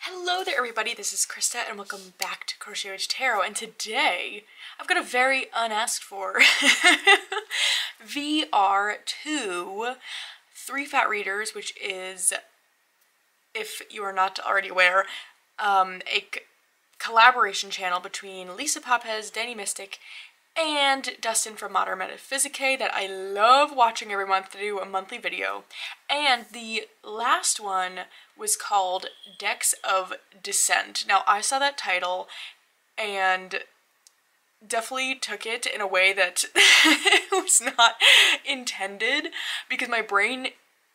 Hello there everybody, this is Krista and welcome back to Crochet Witch Tarot, and today I've got a very unasked for VR to Three Fat Readers, which is, if you are not already aware, a collaboration channel between Lisa Papez, Danny Mystic, and Dustin from Modern Metaphysicae that I love watching every month to do a monthly video. And the last one was called Decks of Descent. Now I saw that title and definitely took it in a way that was not intended, because my brain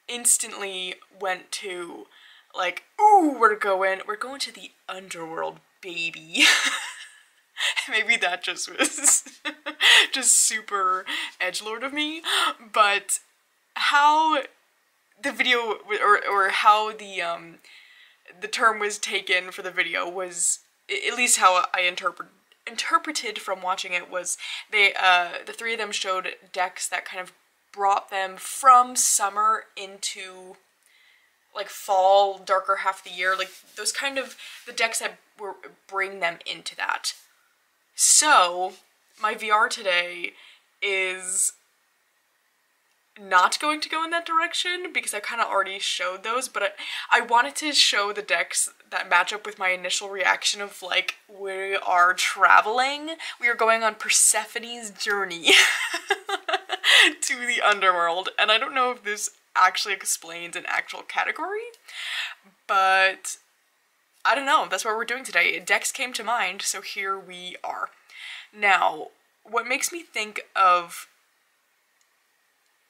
instantly went to like, ooh, we're going to the underworld, baby. Maybe that just was just super edgelord of me, but how the video or how the term was taken for the video was, at least how I interpreted from watching it, was the three of them showed decks that kind of brought them from summer into like fall, darker half of the year, like those kind of the decks that bring them into that. So, my VR today is not going to go in that direction because I kind of already showed those, but I wanted to show the decks that match up with my initial reaction of like, we are traveling, we are going on Persephone's journey to the underworld, and I don't know if this actually explains an actual category, but I don't know, that's what we're doing today. Decks came to mind, so here we are. Now, what makes me think of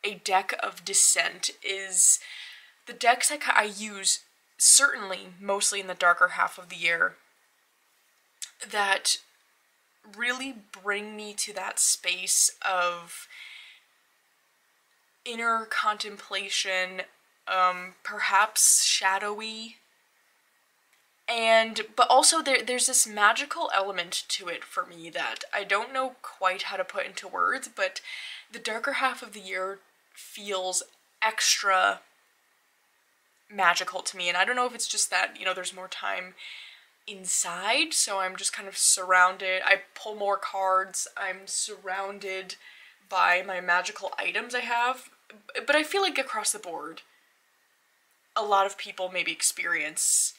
a deck of Descent is the decks I use, certainly mostly in the darker half of the year, that really bring me to that space of inner contemplation, perhaps shadowy. But also there's this magical element to it for me that I don't know quite how to put into words, but the darker half of the year feels extra magical to me. And I don't know if it's just that, you know, there's more time inside, so I'm just kind of surrounded. I pull more cards, I'm surrounded by my magical items I have, but I feel like across the board, a lot of people maybe experience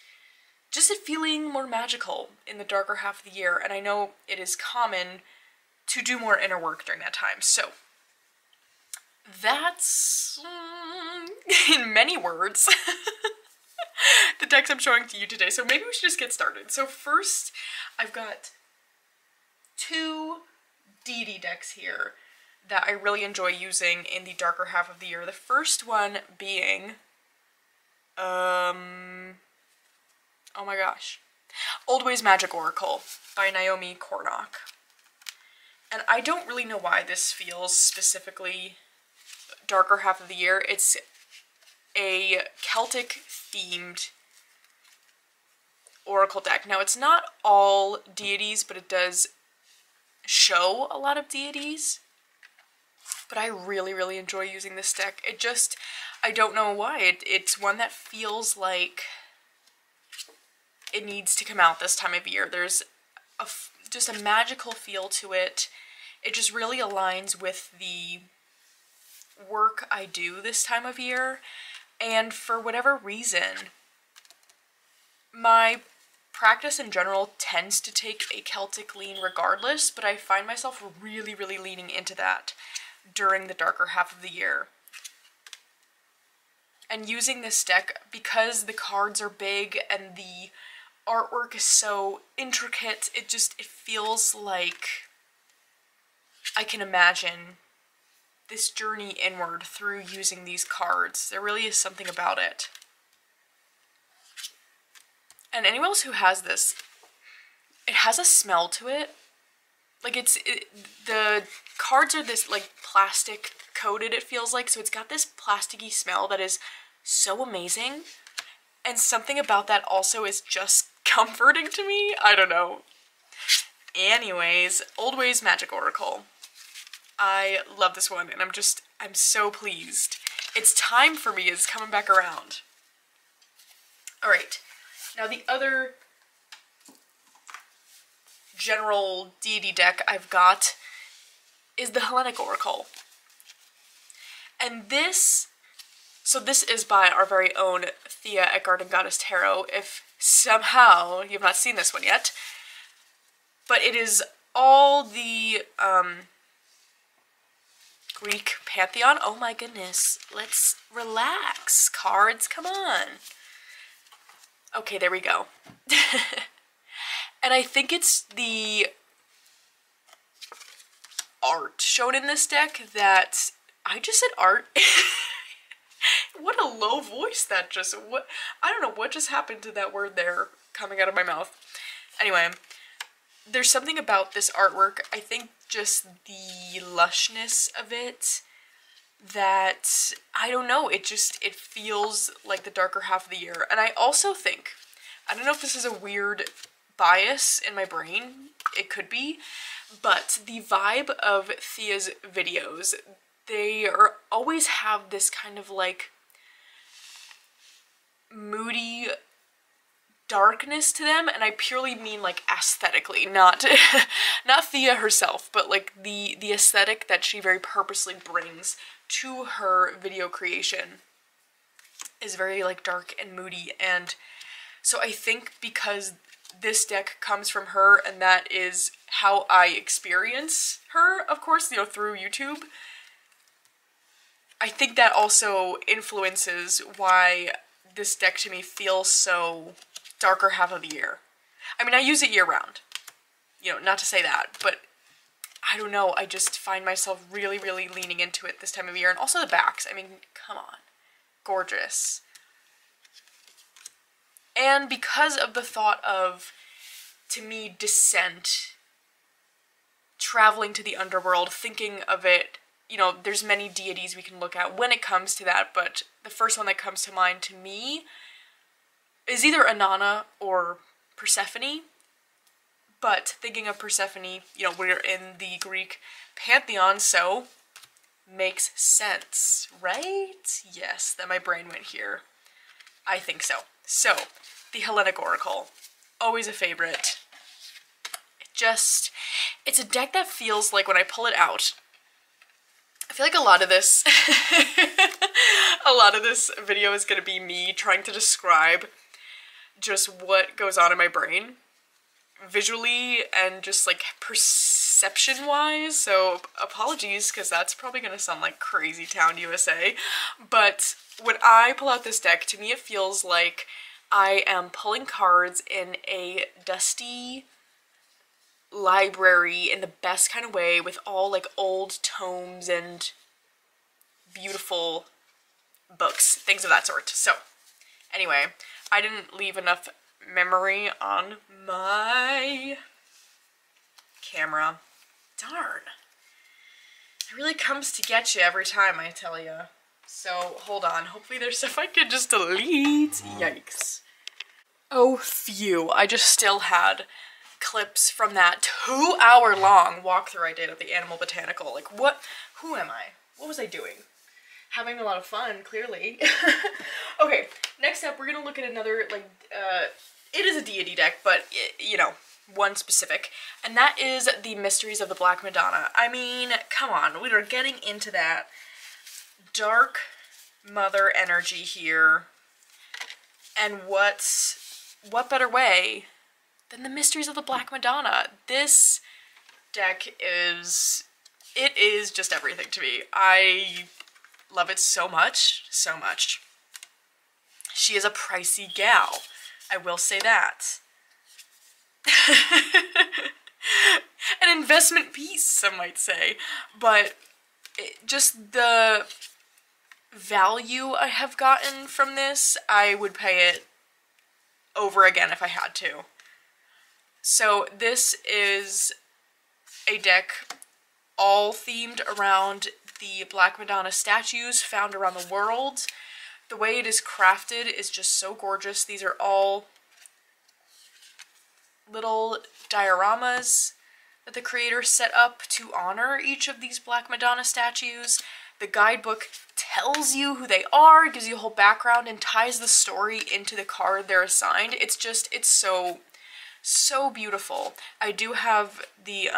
just it feeling more magical in the darker half of the year, and I know it is common to do more inner work during that time. So that's, in many words, the decks I'm showing to you today. So maybe we should just get started. So first, I've got two deity decks here that I really enjoy using in the darker half of the year. The first one being, oh my gosh, Old Ways Magic Oracle by Naomi Kornock. And I don't really know why this feels specifically darker half of the year. It's a Celtic themed oracle deck. Now it's not all deities, but it does show a lot of deities. But I really enjoy using this deck. It just, I don't know why. It's one that feels like it needs to come out this time of year. There's just a magical feel to it. It just really aligns with the work I do this time of year. And for whatever reason, my practice in general tends to take a Celtic lean regardless, but I find myself really leaning into that during the darker half of the year. And using this deck, because the cards are big and the artwork is so intricate, it feels like I can imagine this journey inward through using these cards. There really is something about it. And anyone else who has this, it has a smell to it. Like the cards are this like plastic coated, it feels like, so it's got this plasticky smell that is so amazing. And something about that also is just comforting to me. I don't know. Anyways, Old Ways Magic Oracle. I love this one, and I'm so pleased. It's time for me, it's coming back around. Alright, Now the other general deity deck I've got is the Hellenic Oracle. And this is by our very own Thea at Garden Goddess Tarot, if somehow you've not seen this one yet. But it is all the Greek pantheon. Oh my goodness, let's relax. Cards, come on. Okay, there we go. And I think it's the art shown in this deck that, I just said art. What a low voice that just, I don't know what just happened to that word there coming out of my mouth. Anyway, there's something about this artwork, I think just the lushness of it, that, I don't know, it feels like the darker half of the year. And I also think, I don't know if this is a weird bias in my brain, it could be, but the vibe of Thea's videos, they always have this kind of like moody darkness to them, and I purely mean like aesthetically, not not Thea herself, but like the aesthetic that she very purposely brings to her video creation is very like dark and moody. And so I think because this deck comes from her, and that is how I experience her, of course, you know, through YouTube, I think that also influences why this deck to me feels so darker half of the year. I mean, I use it year round, you know, not to say that, but I don't know, I just find myself really, really leaning into it this time of year. And also the backs, I mean, come on, gorgeous. And because of the thought of, to me, descent, traveling to the underworld, thinking of it, you know, there's many deities we can look at when it comes to that, but the first one that comes to mind to me is either Inanna or Persephone. But thinking of Persephone, you know, we're in the Greek pantheon, so makes sense, right? Yes, that my brain went here. I think so. So, the Hellenic Oracle, always a favorite. It's a deck that feels like when I pull it out, I feel like a lot of this video is gonna be me trying to describe just what goes on in my brain visually and just like perception wise, so apologies because that's probably gonna sound like Crazy Town USA, but when I pull out this deck, to me it feels like I am pulling cards in a dusty library in the best kind of way, with all like old tomes and beautiful books, things of that sort. So anyway, I didn't leave enough memory on my camera. Darn. It really comes to get you every time, I tell you. So hold on, hopefully there's stuff I could just delete. Yikes. Oh phew, I just still had clips from that 2-hour-long walkthrough I did of the Animal Botanical. Like, who am I? What was I doing? Having a lot of fun, clearly. Okay, next up, we're gonna look at another, like, it is a deity deck, but, you know, one specific, and that is the Mysteries of the Black Madonna. I mean, come on, we are getting into that dark mother energy here, and what better way than the Mysteries of the Black Madonna. This deck is just everything to me. I love it so much, so much. She is a pricey gal, I will say that. An investment piece, some might say, but just the value I have gotten from this, I would pay it over again if I had to. So this is a deck all themed around the Black Madonna statues found around the world. The way it is crafted is just so gorgeous. These are all little dioramas that the creator set up to honor each of these Black Madonna statues. The guidebook tells you who they are, gives you a whole background, and ties the story into the card they're assigned. It's so beautiful. I do have the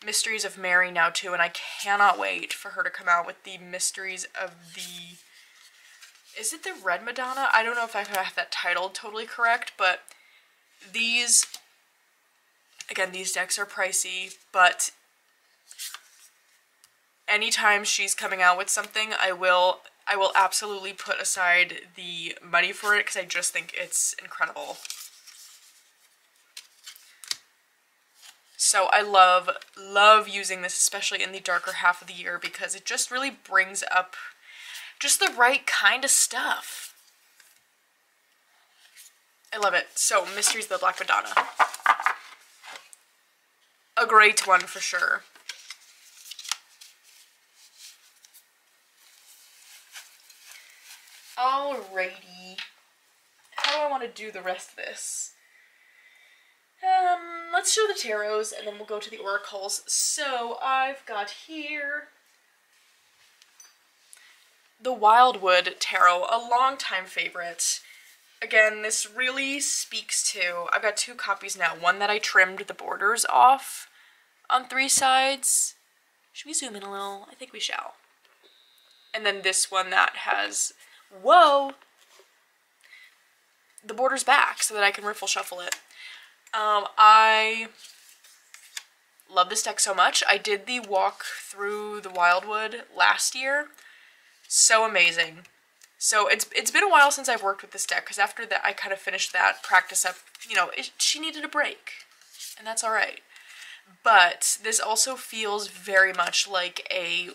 Mysteries of Mary now too, and I cannot wait for her to come out with the Mysteries of the... Is it the Red Madonna? I don't know if I have that titled totally correct, but these... Again, these decks are pricey, but anytime she's coming out with something, I will absolutely put aside the money for it, because I just think it's incredible. So I love using this, especially in the darker half of the year, because it just really brings up just the right kind of stuff. I love it. So, Mysteries of the Black Madonna. A great one for sure. Alrighty. How do I want to do the rest of this? Let's show the tarots and then we'll go to the oracles. So I've got here the Wildwood Tarot, a longtime favorite. Again, this really speaks to, I've got 2 copies now, one that I trimmed the borders off on 3 sides. Should we zoom in a little? I think we shall. And then this one that has, whoa, the borders back so that I can riffle shuffle it. I love this deck so much. I did the walk through the Wildwood last year. So amazing. So it's been a while since I've worked with this deck, because after that I kind of finished that practice up, you know, she needed a break, and that's alright. But this also feels very much like a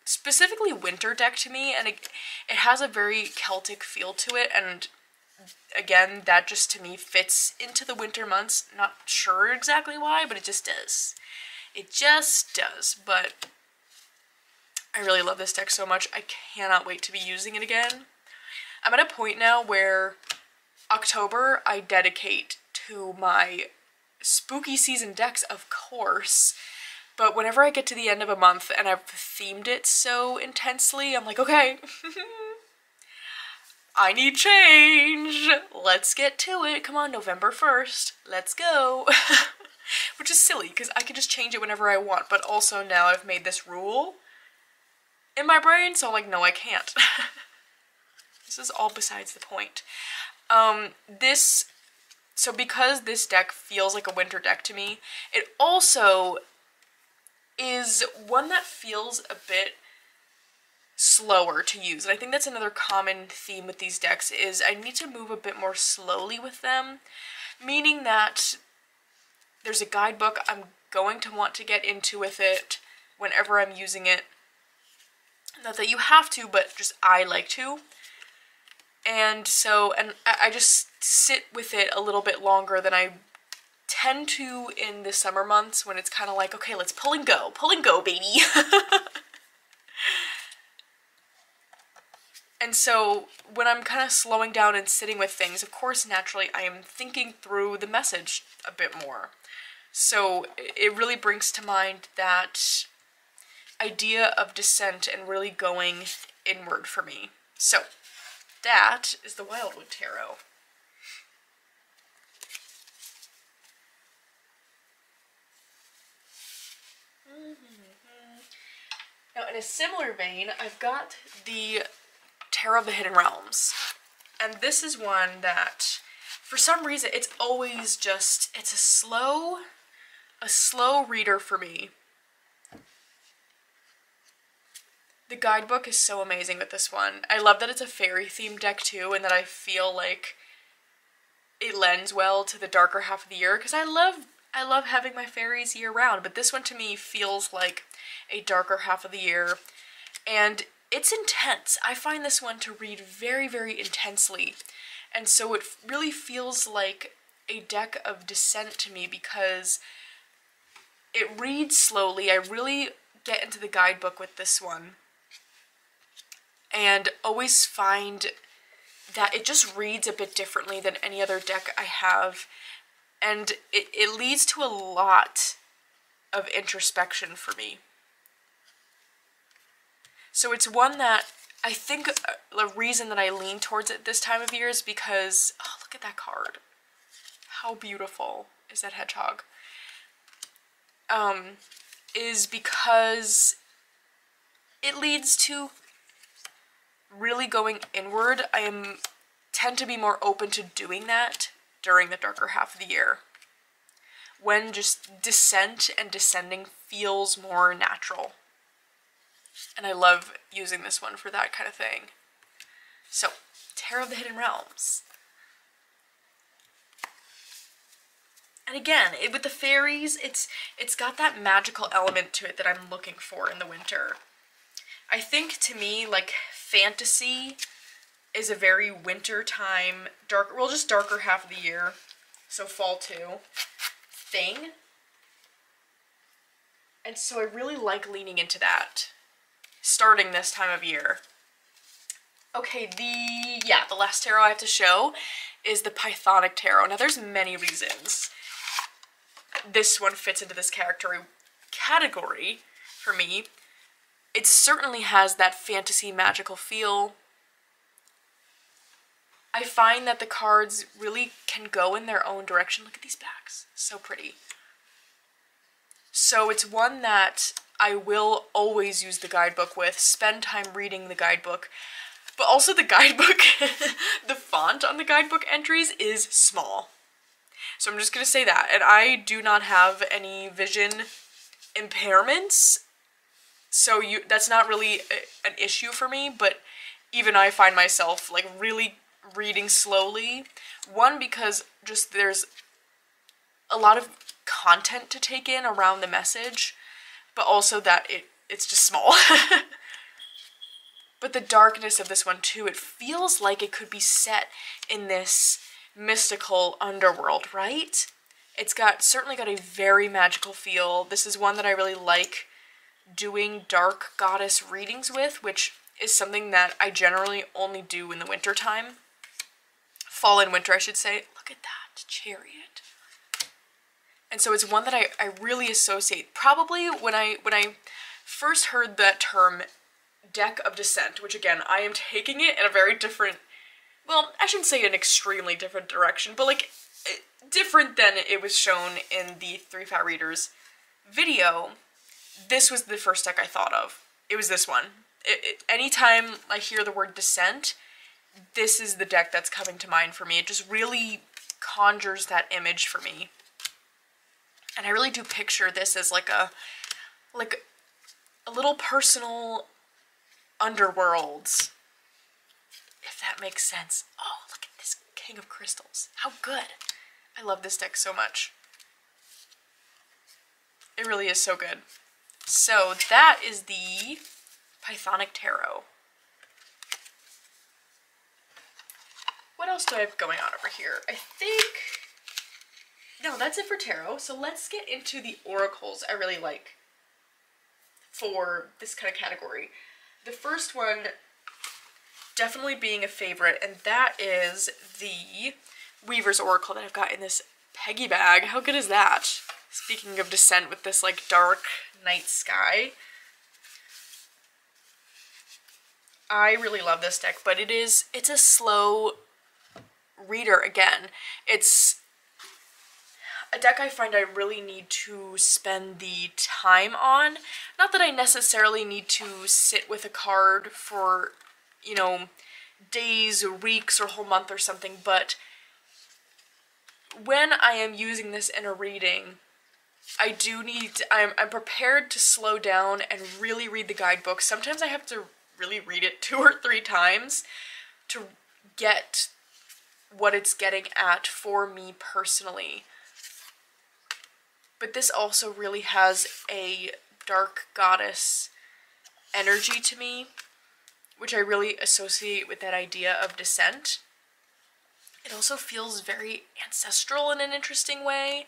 specifically winter deck to me, and it has a very Celtic feel to it, and again, that just to me fits into the winter months. Not sure exactly why, but it just does. It just does, but I really love this deck so much. I cannot wait to be using it again. I'm at a point now where October I dedicate to my spooky season decks, of course, but whenever I get to the end of a month and I've themed it so intensely, I'm like, okay, I need change. Let's get to it. Come on, November 1st. Let's go. Which is silly, because I can just change it whenever I want, but also now I've made this rule in my brain, so I'm like, no, I can't. This is all besides the point. So because this deck feels like a winter deck to me, it also is one that feels a bit slower to use. And I think that's another common theme with these decks, is I need to move a bit more slowly with them, meaning that there's a guidebook I'm going to want to get into with it whenever I'm using it. Not that you have to, but just I like to. And so, and I just sit with it a little bit longer than I tend to in the summer months, when it's kind of like, okay, let's pull and go, baby. And so when I'm kind of slowing down and sitting with things, of course, naturally, I am thinking through the message a bit more. So it really brings to mind that idea of descent and really going inward for me. So that is the Wildwood Tarot. Now, in a similar vein, I've got the Tarot of the Hidden Realms. And this is one that, for some reason, it's always just, it's a slow reader for me. The guidebook is so amazing with this one. I love that it's a fairy themed deck too, and that I feel like it lends well to the darker half of the year, because I love having my fairies year round, but this one to me feels like a darker half of the year, and it's intense. I find this one to read very, very intensely, and so it really feels like a deck of descent to me, because it reads slowly. I really get into the guidebook with this one, and always find that it just reads a bit differently than any other deck I have, and it leads to a lot of introspection for me. So it's one that I think the reason that I lean towards it this time of year is because, oh, look at that card. How beautiful is that hedgehog? Is because it leads to really going inward. I tend to be more open to doing that during the darker half of the year, when just descent and descending feels more natural. And I love using this one for that kind of thing. So, Tarot of the Hidden Realms. And again, with the fairies, it's got that magical element to it that I'm looking for in the winter. I think, to me, like, fantasy is a very winter time, just darker half of the year, so fall too, thing. And so I really like leaning into that, starting this time of year. Okay, the last tarot I have to show is the Pythonic Tarot. Now, there's many reasons this one fits into this category for me. It certainly has that fantasy magical feel. I find that the cards really can go in their own direction. Look at these backs, so pretty. So it's one that I will always use the guidebook with, spend time reading the guidebook, but also the guidebook, the font on the guidebook entries is small. So I'm just going to say that, and I do not have any vision impairments, so that's not really an issue for me, but even I find myself like really reading slowly. One, because just there's a lot of content to take in around the message, but also that it's just small. But the darkness of this one too, it feels like it could be set in this mystical underworld, right? It's certainly got a very magical feel. This is one that I really like doing dark goddess readings with, which is something that I generally only do in the winter time. Fall and winter, I should say. Look at that chariot. And so it's one that I really associate. Probably when I first heard that term, deck of descent, which again, I am taking it in a very different, well, I shouldn't say an extremely different direction, but like different than it was shown in the 3 Fat Readers video. This was the first deck I thought of. It was this one. Anytime I hear the word descent, this is the deck that's coming to mind for me. It just really conjures that image for me. And I really do picture this as like a little personal underworlds, if that makes sense. Oh, look at this King of Crystals. How good. I love this deck so much. It really is so good. So that is the Pythonic Tarot. What else do I have going on over here? I think, no, that's it for tarot. So let's get into the oracles I really like for this kind of category. The first one definitely being a favorite, and that is the Weaver's Oracle that I've got in this Peggy bag. How good is that? Speaking of descent with this like dark night sky. I really love this deck, but it's a slow reader again. It's a deck I find I really need to spend the time on. Not that I necessarily need to sit with a card for, you know, days or weeks or a whole month or something, but when I am using this in a reading, I'm prepared to slow down and really read the guidebook. Sometimes I have to really read it 2 or 3 times to get what it's getting at for me personally. But this also really has a dark goddess energy to me, which I really associate with that idea of descent. It also feels very ancestral in an interesting way,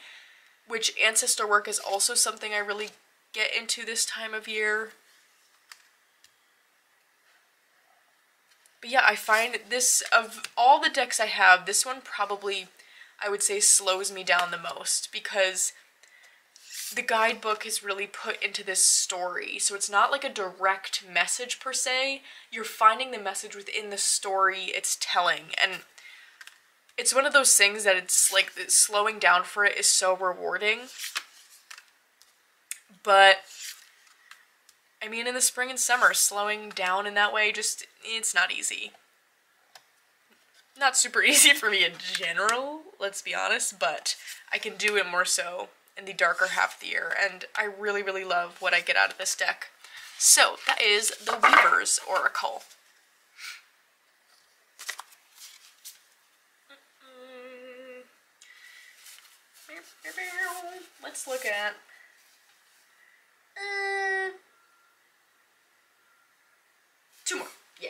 which ancestor work is also something I really get into this time of year. But yeah, I find this, of all the decks I have, this one probably, I would say, slows me down the most, because the guidebook is really put into this story. So it's not like a direct message per se. You're finding the message within the story it's telling. And it's one of those things that it's like slowing down for it is so rewarding. But I mean, in the spring and summer, slowing down in that way, just, it's not easy. Not super easy for me in general, let's be honest, but I can do it more so in the darker half of the year, and I really, really love what I get out of this deck. So, that is the Weaver's Oracle. Let's look at... two more, yeah.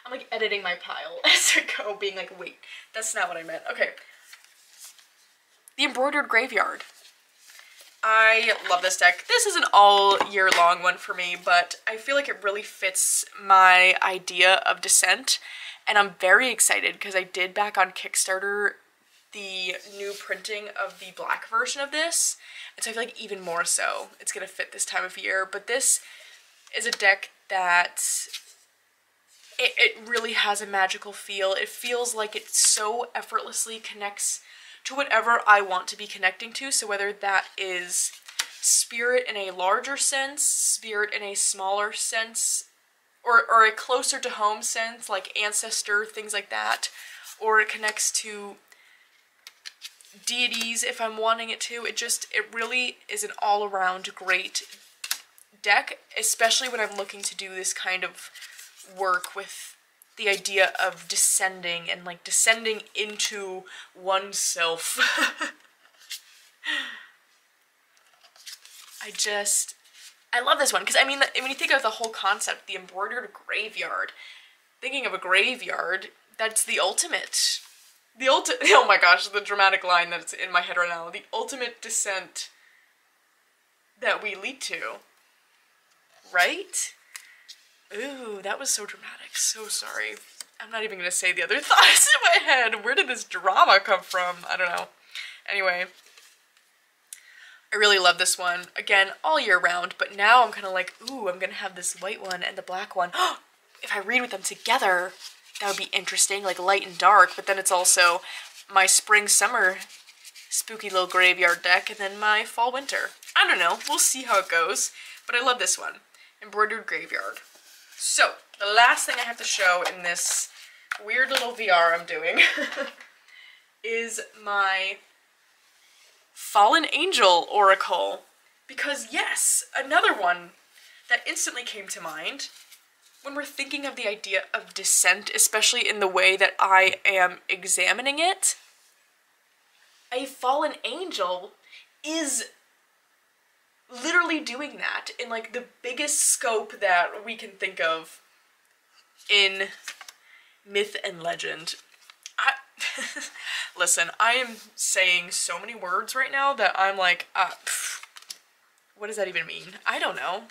I'm like editing my pile as I go, being like, wait, that's not what I meant. Okay. The Embroidered Graveyard. I love this deck. This is an all year long one for me, but I feel like it really fits my idea of Descent, and I'm very excited because I did back on Kickstarter the new printing of the black version of this, and so I feel like even more so it's gonna fit this time of year. But this is a deck that it really has a magical feel. It feels like it so effortlessly connects to whatever I want to be connecting to. So whether that is spirit in a larger sense, spirit in a smaller sense, or a closer to home sense, like ancestor, things like that, or it connects to deities if I'm wanting it to. It really is an all-around great deck, especially when I'm looking to do this kind of work with the idea of descending and like descending into oneself. I love this one because I mean, when you think of the whole concept, the Embroidered Graveyard, thinking of a graveyard, that's the ultimate. Oh my gosh, the dramatic line that's in my head right now. The ultimate descent that we lead to. Right? Ooh, that was so dramatic. So sorry. I'm not even gonna say the other thoughts in my head. Where did this drama come from? I don't know. Anyway. I really love this one. Again, all year round, but now I'm kind of like, ooh, I'm gonna have this white one and the black one. If I read with them together, that would be interesting, like light and dark, but then it's also my spring-summer spooky little graveyard deck, and then my fall-winter. I don't know. We'll see how it goes, but I love this one. Embroidered Graveyard. So, the last thing I have to show in this weird little VR I'm doing is my Fallen Angel Oracle. Because yes, another one that instantly came to mind when we're thinking of the idea of descent, especially in the way that I am examining it. A fallen angel is literally doing that in like the biggest scope that we can think of in myth and legend. Listen, I am saying so many words right now that I'm like, what does that even mean? I don't know.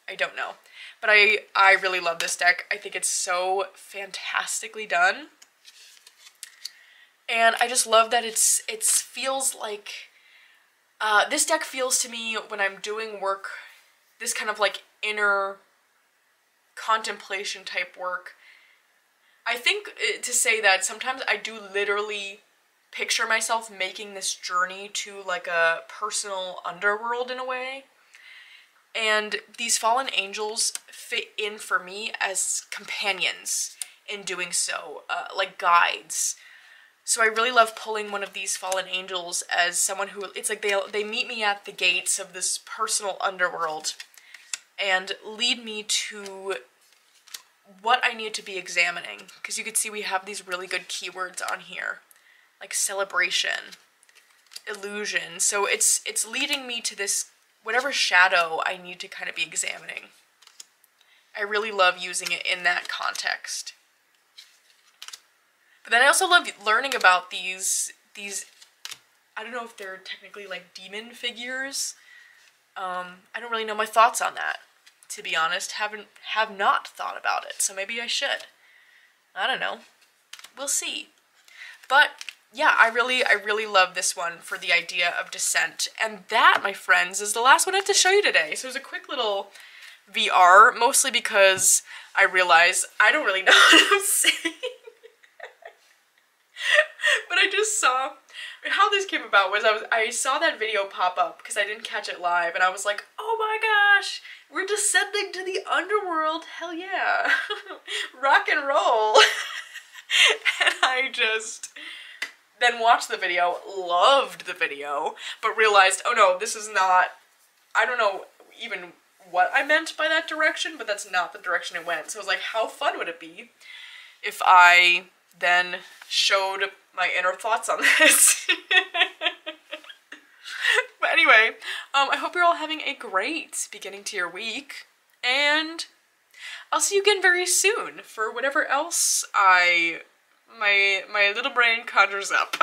I don't know. But I really love this deck. I think it's so fantastically done. And I just love that it feels like, this deck feels to me when I'm doing work, this kind of like inner contemplation type work. I think to say that sometimes I do literally picture myself making this journey to like a personal underworld in a way. And these fallen angels fit in for me as companions in doing so, like guides. So I really love pulling one of these fallen angels as someone who, it's like they meet me at the gates of this personal underworld and lead me to what I need to be examining. Because you can see we have these really good keywords on here, like celebration, illusion. So it's leading me to this whatever shadow I need to kind of be examining. I really love using it in that context. But then I also love learning about these I don't know if they're technically like demon figures. I don't really know my thoughts on that, to be honest. Have not thought about it, so maybe I should. I don't know. We'll see. But yeah, I really love this one for the idea of descent. And that, my friends, is the last one I have to show you today. So it was a quick little VR, mostly because I realized I don't really know what I'm saying. But I just saw, how this came about was I saw that video pop up because I didn't catch it live, and I was like, oh my gosh, we're descending to the underworld, hell yeah. Rock and roll. And I just then watched the video, loved the video, but realized, oh no, this is not, I don't know even what I meant by that direction, but that's not the direction it went. So I was like, how fun would it be if I then showed my inner thoughts on this? But anyway, I hope you're all having a great beginning to your week, and I'll see you again very soon for whatever else my little brain conjures up.